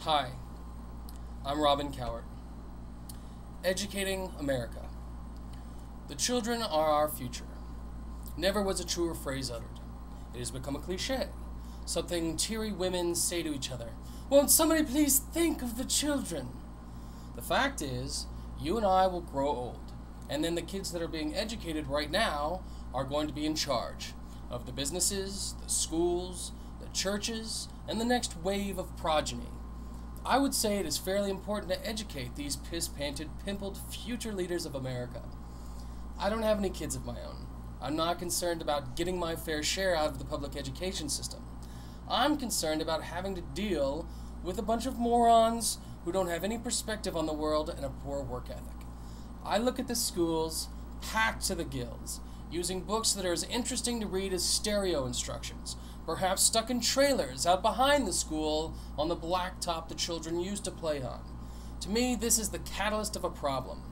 Hi, I'm Robin Cowart. Educating America. The children are our future. Never was a truer phrase uttered. It has become a cliche, something teary women say to each other. Won't somebody please think of the children? The fact is, you and I will grow old, and then the kids that are being educated right now are going to be in charge of the businesses, the schools, the churches, and the next wave of progeny. I would say it is fairly important to educate these piss-panted, pimpled future leaders of America. I don't have any kids of my own. I'm not concerned about getting my fair share out of the public education system. I'm concerned about having to deal with a bunch of morons who don't have any perspective on the world and a poor work ethic. I look at the schools packed to the gills, using books that are as interesting to read as stereo instructions, perhaps stuck in trailers out behind the school on the blacktop the children used to play on. To me, this is the catalyst of a problem.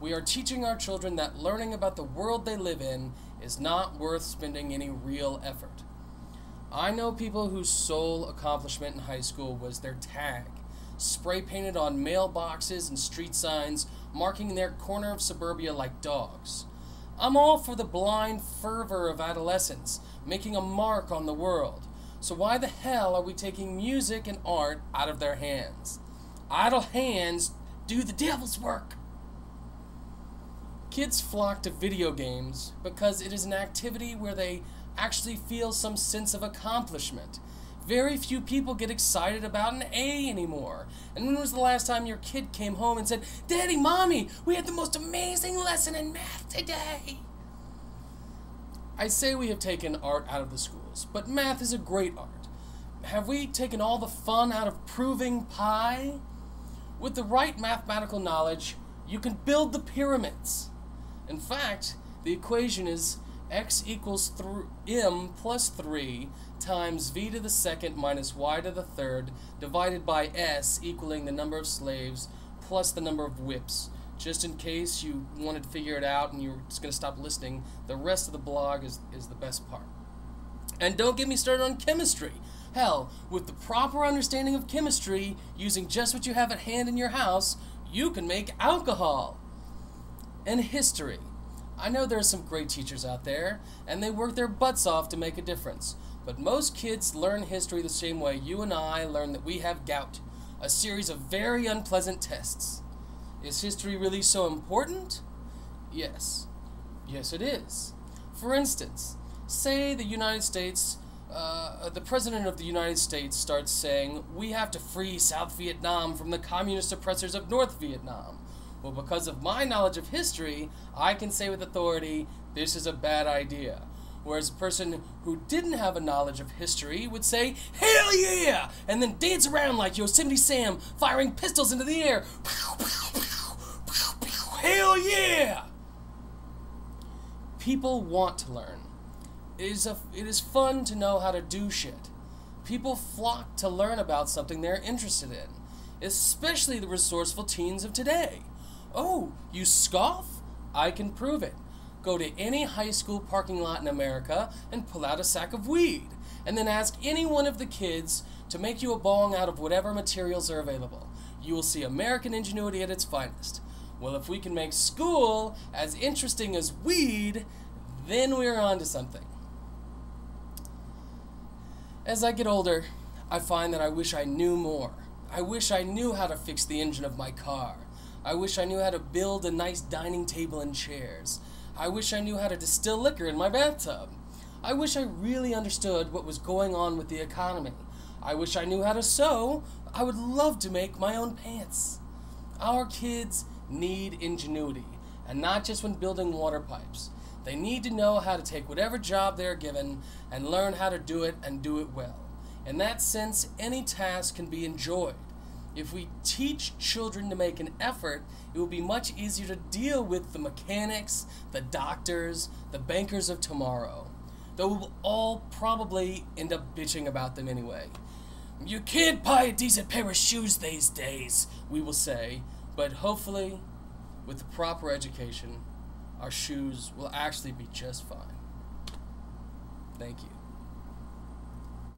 We are teaching our children that learning about the world they live in is not worth spending any real effort. I know people whose sole accomplishment in high school was their tag, spray painted on mailboxes and street signs, marking their corner of suburbia like dogs. I'm all for the blind fervor of adolescence, making a mark on the world. So why the hell are we taking music and art out of their hands? Idle hands do the devil's work. Kids flock to video games because it is an activity where they actually feel some sense of accomplishment. Very few people get excited about an A anymore. And when was the last time your kid came home and said, Daddy, Mommy, we had the most amazing lesson in math today? I say we have taken art out of the schools, but math is a great art. Have we taken all the fun out of proving pi? With the right mathematical knowledge, you can build the pyramids. In fact, the equation is x equals m plus 3 times v to the second minus y to the third divided by s equaling the number of slaves plus the number of whips. Just in case you wanted to figure it out and you were just going to stop listening, the rest of the blog is the best part. And don't get me started on chemistry. Hell, with the proper understanding of chemistry, using just what you have at hand in your house, you can make alcohol. And history. I know there are some great teachers out there, and they work their butts off to make a difference. But most kids learn history the same way you and I learn that we have gout, a series of very unpleasant tests. Is history really so important? Yes. Yes, it is. For instance, say the United States, the President of the United States starts saying, we have to free South Vietnam from the communist oppressors of North Vietnam. Well, because of my knowledge of history, I can say with authority, this is a bad idea. Whereas a person who didn't have a knowledge of history would say, hell yeah! And then dance around like Yosemite Sam, firing pistols into the air. Hell yeah! People want to learn. It is fun to know how to do shit. People flock to learn about something they're interested in, especially the resourceful teens of today. Oh, you scoff? I can prove it. Go to any high school parking lot in America and pull out a sack of weed, and then ask any one of the kids to make you a bong out of whatever materials are available. You will see American ingenuity at its finest. Well, if we can make school as interesting as weed, then we're on to something. As I get older, I find that I wish I knew more. I wish I knew how to fix the engine of my car. I wish I knew how to build a nice dining table and chairs. I wish I knew how to distill liquor in my bathtub. I wish I really understood what was going on with the economy. I wish I knew how to sew. I would love to make my own pants. Our kids need ingenuity, and not just when building water pipes. They need to know how to take whatever job they're given and learn how to do it and do it well. In that sense, any task can be enjoyed. If we teach children to make an effort, it will be much easier to deal with the mechanics, the doctors, the bankers of tomorrow. Though we will all probably end up bitching about them anyway. You can't buy a decent pair of shoes these days, we will say, but hopefully, with the proper education, our shoes will actually be just fine. Thank you.